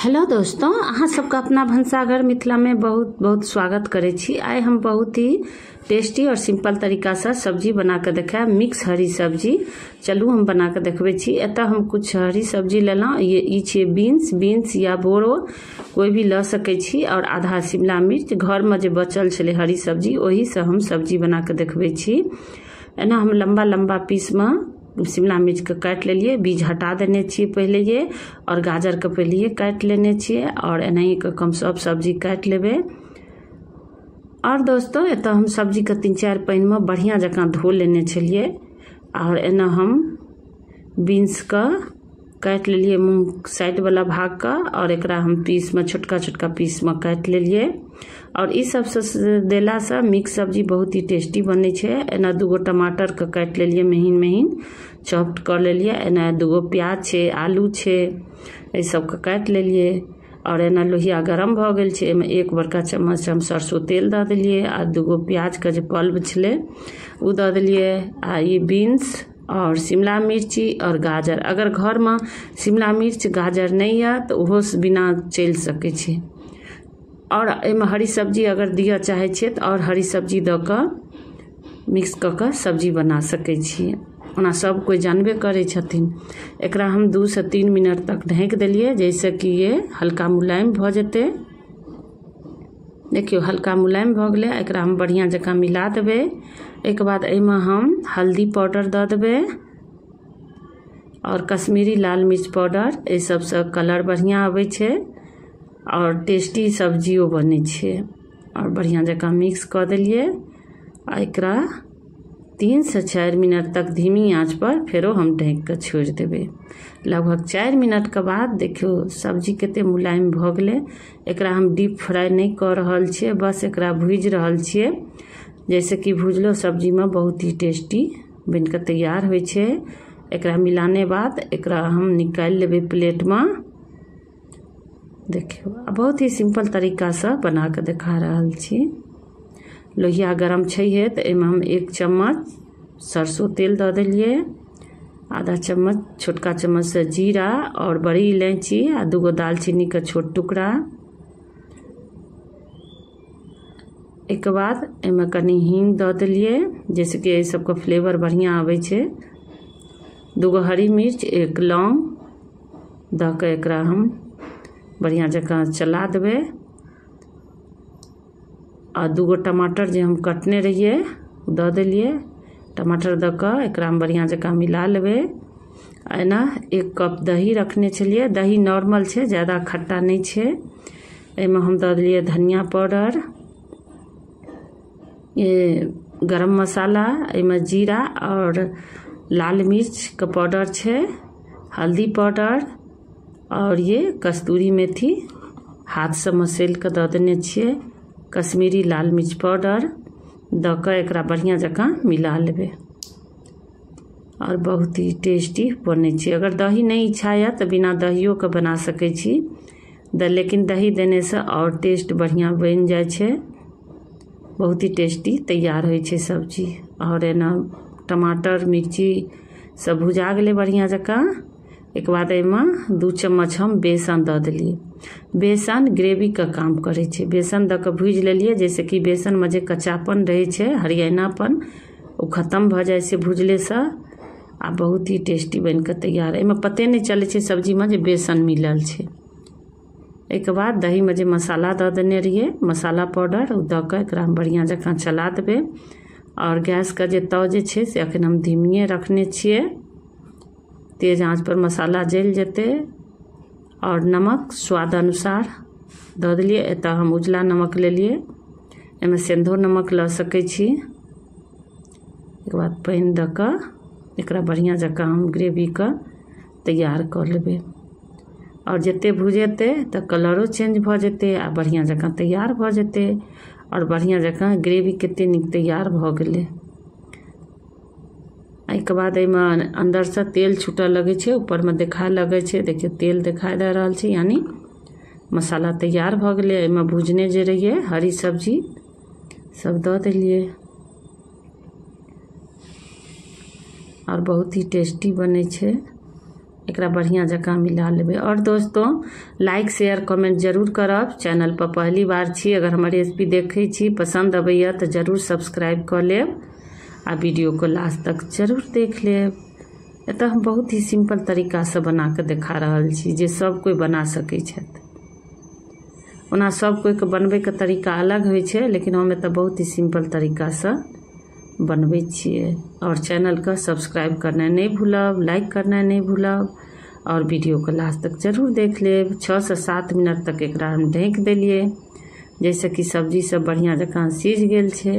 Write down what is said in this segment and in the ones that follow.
Hello दोस्तों, अहाँ सबका अपना भनसाघर मिथिला में बहुत बहुत स्वागत करे छी। आइ हम बहुत ही टेस्टी और सिंपल तरीका से सब्जी बना के देखाएब, मिक्स हरी सब्जी। चलू हम बना के देखबे छी। एतऽ हम कुछ हरी सब्जी लेलहुँ। ई छै बीन्स या बोरो कोई भी ल सकै छी, और आधा शिमला मिर्च। घर में जे बचल छलै हरी सब्जी ओही से हम सब्जी बना के देखबे छी। एना हम लंबा लंबा पीस में शिमला मिर्च के काट लेलिए, बीज हटा देने छी पहले ये, और गाजर के पहले काट लेने छिए, और एनाही के हम सब सब्जी काट लेबे। और दोस्तों एतऽ हम सब्जी के 3-4 पानी में बढ़िया जकाँ धो लेने छलिए, और एना हम बीन्स का काट लेलिए मुँह साइड वाला भाग का, और एकरा हम पीस में छोटका छोटका पीस में काट लेलिए। और इस सब से देला से मिक्स सब्जी बहुत ही टेस्टी बने छे। एना 2 टमाटर के काट लेलिए, महीन महीन चॉप्ड कर लेलिए। एना 2 प्याज छे, आलू छे, ये सब के काट लेलिए। और एना लोहिया गरम भ गेल छे, एमे 1 बड़का चम्मच हम सरसों तेल द देलिए, आ 2 प्याज के जे पल्प छले उ द देलिए। आ ये बीन्स और शिमला मिर्ची और गाजर, अगर घर में शिमला मिर्च गाजर नहीं है तो ओहो से बिना चल सके छे। और एमे हरी सब्जी अगर दिया चाहे छे तो और हरी सब्जी द के मिक्स क के सब्जी बना सके छी। ओना सब कोई जानबे करे छथिन। एकरा हम 2 से 3 मिनट तक ढक देलिए, जैसे कि ये हल्का मुलायम भ जेते। देखियो हल्का मुलायम भ गेले। एकरा हम बढ़िया जकाँ मिला देबे। एक बाद एमे हम हल्दी पाउडर द देबे, और कश्मीरी लाल मिर्च पाउडर। ए सब से कलर बढ़िया आवे छे और टेस्टी सब्जियों बने छे। और बढ़िया जकाँ मिक्स कर देलिए। एकरा 3 से 4 मिनट तक धीमी आंच पर फेरो हम ढक के छोड़ देबे। लगभग 4 मिनट के बाद देखियो सब्जी केते मुलायम भ गेले। एकरा हम डीप फ्राई नहीं कर रहल छिए, बस एकरा भूज रहल छिए। जैसे कि भुजलो सब्जी में बहुत ही टेस्टी बन के तैयार होय छे। एकरा मिलाने बाद एकरा हम निकाल लेबे प्लेट में। देखियो बहुत ही सिंपल तरीका से बना के दिखा रहल छी। लोहिया गरम छैहे तो एमे हम 1 चम्मच सरसों तेल द देलिए, आधा चम्मच छोटका चम्मच से जीरा और बड़ी इलायची, आ 2 दालचीनी के छोट टुकड़ा। एक बाद एमे कनी हींग द देलिए, जैसे कि ये सबका फ्लेवर बढ़िया आवे छे। 2 हरी मिर्च, 1 लौंग द के एकरा हम बढ़िया जकाँ चला देबे। और 2 टमाटर जे हम कटने रहिए द देलिए। टमाटर द के एकरा हम बढ़िया जकाँ मिला लेबे। एना 1 कप दही रखने छलिए। दही नॉर्मल छे, ज़्यादा खट्टा नहीं छे। एमे हम द देलिए धनिया पाउडर, ये गरम मसाला, एमे जीरा और लाल मिर्च का पाउडर छे, हल्दी पाउडर, और ये कस्तूरी मेथी हाथ से मसेल के द देने छिए। कश्मीरी लाल मिर्च पाउडर द के एकरा बढ़िया जकाँ मिला लेबे। और बहुत ही टेस्टी बने छे। अगर दही नहीं इच्छा है तो बिना दहियो के बना सके छी, लेकिन दही देने से और टेस्ट बढ़िया बन जाए छे। बहुत ही टेस्टी तैयार होय छे सब्जी। और एना टमाटर मिर्ची सब भुजा गेले बढ़िया जकाँ। एक बाद एमे 2 चम्मच हम बेसन द देलिए। बेसन ग्रेवी का काम करे छे। बेसन द के भूज लेलिए, जैसे कि बेसन में जे कच्चापन रहे छे, हरियाणापन, वो खत्म भ जाए से भुजले से। आ बहुत ही टेस्टी बन के तैयार। एमे पते नहीं चले छे सब्जी में जे बेसन मिलल छे। एक बाद दही में जे मसाला द देने रहिए, मसाला पाउडर, उ द के एकरा हम बढ़िया जकाँ चला देबे। और गैस का जे तव जे छे से अखन हम धीमिये रखने छिए। तेज आंच पर मसाला जल जेते। और नमक स्वाद अनुसार द देलिए। एतऽ हम उजला नमक ले लिए, एमे सेंधो नमक ल सके छी। एक बाद पानी द के एकरा बढ़िया जकाँ हम ग्रेवी का तैयार कर लेबे। और जते भुजेते तो कलरो चेंज भ जेते, आ बढ़िया जकाँ तैयार भ जेते। और बढ़िया जकाँ ग्रेवी केते नीक तैयार भ गेले। एक बाद एमे अंदर से तेल छूटे लगे छे, ऊपर में देखा लगे छे। देखिए तेल दिखाई दे रहल छे, यानी मसाला तैयार भ गेले। एमे भुजने जे रहिए हरी सब्जी सब द देलिए। और बहुत ही टेस्टी बने छे। एकरा बढ़िया जगह मिला लेबे। और दोस्तों लाइक शेयर कमेंट जरूर करब। चैनल पर पहली बार छी, अगर हमारी रेसिपी देखे छी पसंद अबैया तो जरूर सब्सक्राइब कर लेब आ वीडियो को लास्ट तक जरूर देख लेब। एतऽ हम बहुत ही सिंपल तरीका से बना के दिखा रहल छी जे सब कोई बना सकै छथि। ओना सब कोई के बनबे के तरीका अलग होइ छै, लेकिन हम एतऽ बहुत ही सिंपल तरीका से बनबै छियै। और चैनल का सब्सक्राइब करना नहीं भूलब, लाइक करना नहीं भूलब और वीडियो को लास्ट तक जरूर देख लेब। 6 से 7 मिनट तक एकरा हम ढक देलिए, जैसे कि सब्जी सब बढ़िया जकाँ सीझ गेल छै।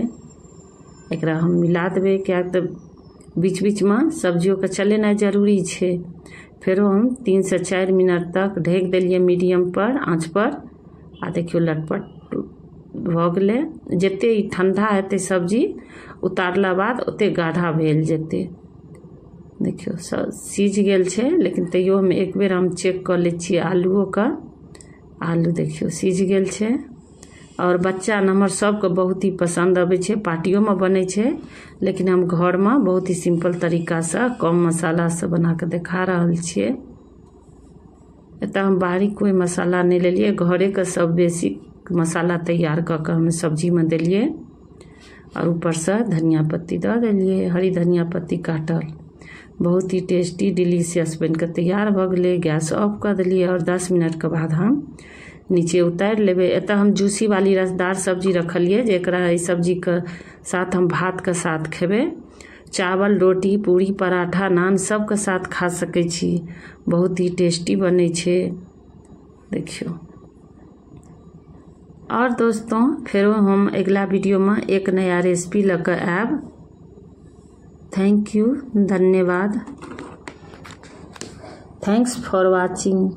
एकरा हम मिला देबै, क्या तो बीच बीच में सब्जियों के चलेनाइ जरूरी छै। फेरो हम 3 से 4 मिनट तक ढक देलिए मीडियम पर आँच पर। आ देखियो लटपट भ गेलै। जते ई ठंडा हेतै सब्जी उतारला बाद ओते गाढ़ा भेल जेतै। देखियो सीझ गेल छै, लेकिन तैयो हम एक बेर हम चेक कर ले छियै आलूओ का। आलू देखियो सीझ गेल छै। और बच्चा नमहर सबके बहुत ही पसंद आबै छै, पार्टियों में बनै छै, लेकिन हम घर में बहुत ही सिंपल तरीका से कम मसाला से बना के दिखा रहल छियै। एतऽ हम बाहरी कोई मसाला नहीं लेलिए, घरे के सब बेसिक मसाला तैयार कर हम सब्जी में देलिए। और ऊपर से धनिया पत्ती दे देलिए, हरी धनिया पत्ती काटल। बहुत ही टेस्टी डिलीशियस बन के तैयार भ गेलै। गैस ऑफ कर दिलिए और 10 मिनट के बाद हम नीचे उतार लेबे। एतऽ हम जूसी वाली रसदार सब्जी रखलिए, जेकरा इस सब्जी के साथ हम भात के साथ खेबे। चावल रोटी पूरी पराठा नान सब के साथ खा सकै छी। बहुत ही टेस्टी बनै छै, देखियो। और दोस्तों फिर हम अगला वीडियो में एक नया रेसिपी लेकर आएब। थैंक यू, धन्यवाद। Thanks for watching.